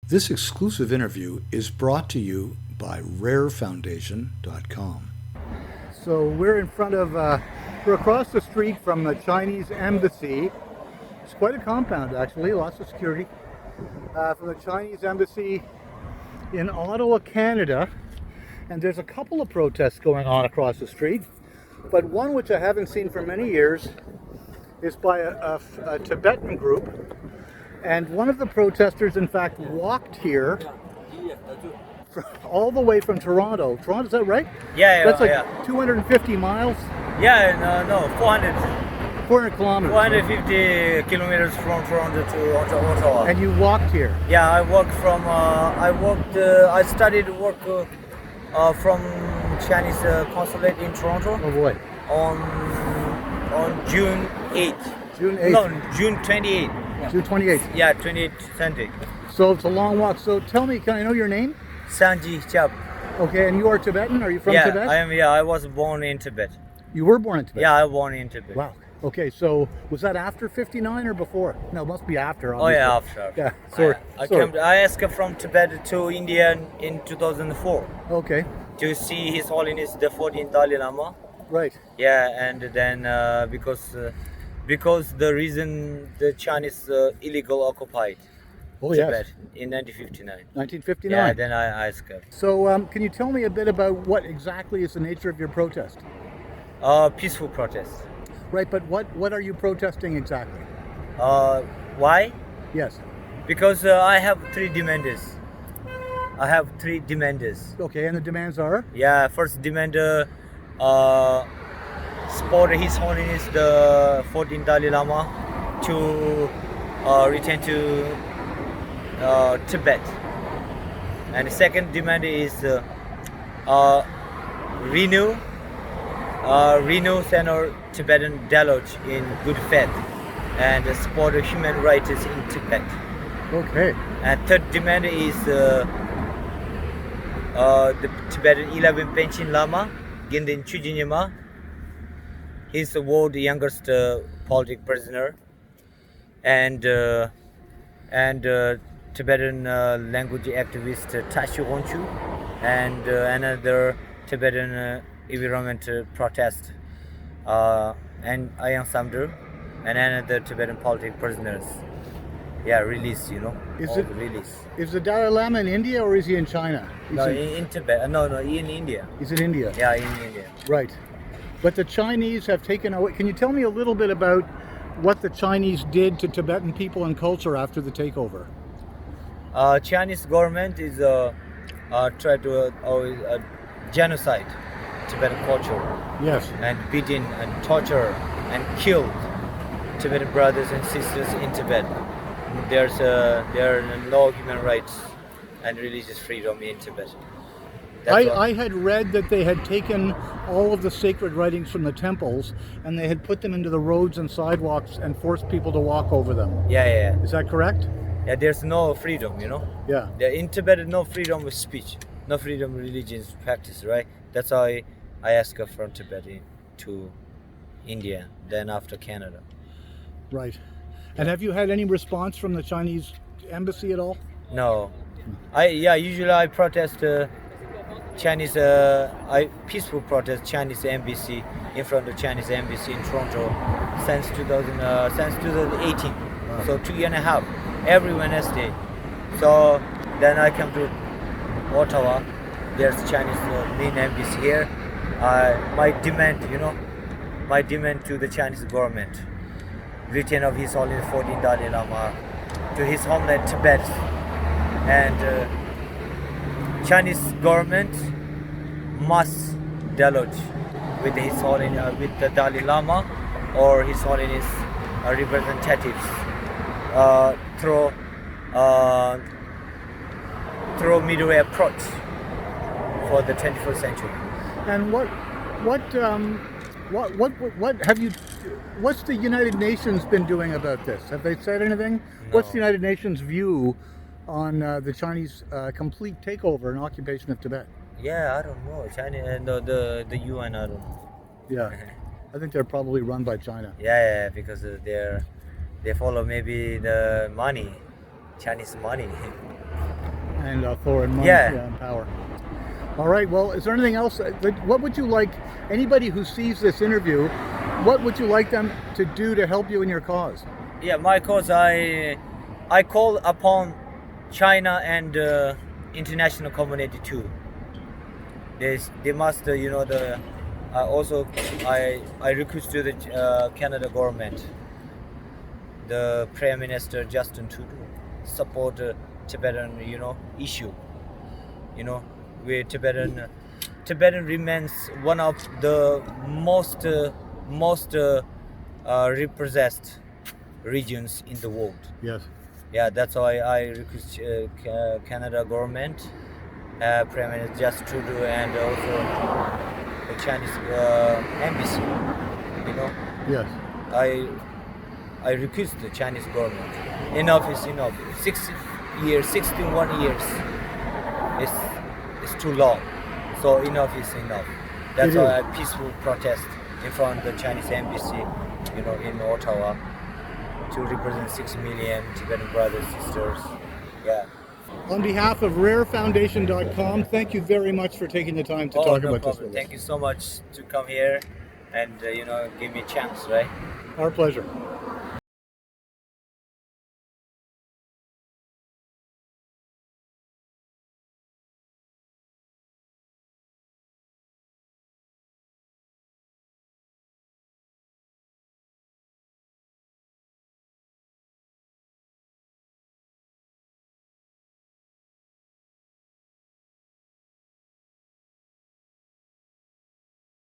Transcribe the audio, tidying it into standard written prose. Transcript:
This exclusive interview is brought to you by RAIRFoundation.com. So we're in front of, we're across the street from the Chinese embassy. It's quite a compound actually, lots of security. From the Chinese embassy in Ottawa, Canada. And there's a couple of protests going on across the street. But one which I haven't seen for many years is by a Tibetan group. And one of the protesters, in fact, walked here all the way from Toronto. Toronto, is that right? Yeah, That's like yeah. 250 miles? Yeah, no, 400 kilometers. 450 kilometers from Toronto to Ottawa. And you walked here? Yeah, I started work from Chinese consulate in Toronto. Oh boy. On June 8th. June 8th? No, June 28th. June 28th. Yeah, 28th Sunday. So it's a long walk. So tell me, can I know your name? Sangyal Kyab. Okay, and you are Tibetan? Are you from Yeah, Tibet? I am. Yeah, I was born in Tibet. You were born in Tibet? Yeah, I was born in Tibet. Wow. Okay, so was that after 59 or before? No, it must be after. Oh Obviously. yeah, after. Yeah, sorry. I escaped from Tibet to India in 2004 Okay, to see His Holiness the 14th Dalai Lama. right. Yeah, and then because the reason the Chinese illegal occupied Tibet in 1959. 1959. Yeah, then I escaped. So can you tell me a bit about what exactly is the nature of your protest? Peaceful protest. Right, but what are you protesting exactly? Why? Yes. Because I have three demands. Okay, and the demands are? Yeah, first demand support His Holiness the 14th Dalai Lama to return to Tibet. And the second demand is renew Senor Tibetan dialogue in good faith and support human rights in Tibet. Okay. And third demand is the Tibetan 11 Pension Lama, Gindan Chujinyama. He's the world's youngest political prisoner, and Tibetan language activist Tashi Onchu, and another Tibetan environment protest, and Ayang Samdar, and another Tibetan political prisoners. Yeah, release, release. Is the Dalai Lama in India or is he in China? No, in Tibet. No, in India. He's in India. Yeah, in India. Right. But the Chinese have taken away. Can you tell me a little bit about what the Chinese did to Tibetan people and culture after the takeover? Chinese government is try to genocide Tibetan culture. Yes. And beating and torture and killed Tibetan brothers and sisters in Tibet. There are no human rights and religious freedom in Tibet. I had read that they had taken all of the sacred writings from the temples and they had put them into the roads and sidewalks and forced people to walk over them. Yeah. Is that correct? Yeah, there's no freedom, Yeah. In Tibet, no freedom of speech, no freedom of religion practice, right? That's why I escaped from Tibet to India, then after Canada. Right. And have you had any response from the Chinese embassy at all? No. Usually I protest Chinese, I peaceful protest Chinese embassy in front of Chinese embassy in Toronto since 2018. Wow. So 2 years and a half, every Wednesday. So then I come to Ottawa. There's Chinese main embassy here. My demand to the Chinese government, return of His Holiness 14th Dalai Lama to his homeland Tibet, and Chinese government must dialogue with His Holiness, with the Dalai Lama or His Holiness representatives through midway approach for the 21st century. And what's the United Nations been doing about this? Have they said anything? No. What's the United Nations view on the Chinese complete takeover and occupation of Tibet? Yeah, I don't know. China and the UN, I don't know. Yeah, I think they're probably run by China. Yeah, because they follow maybe the money, Chinese money. and foreign money and power. All right. Well, is there anything else? What would you like anybody who sees this interview? What would you like them to do to help you in your cause? Yeah, my cause. I call upon China and international community too. They must, also I request to the Canada government, the Prime Minister Justin Trudeau, support Tibetan, issue. Where Tibetan remains one of the most repressed regions in the world. Yes. Yeah, that's why I request Canada government, Prime Minister Justin Trudeau, and also the Chinese embassy. Yes. I request the Chinese government. Enough is enough. 61 years is too long. So enough is enough. That's why I peaceful protest in front of the Chinese embassy, in Ottawa, to represent 6 million Tibetan brothers, sisters. Yeah. On behalf of RAIRFoundation.com, thank you very much for taking the time to talk about this with us. Thank you so much to come here and give me a chance, right? Our pleasure.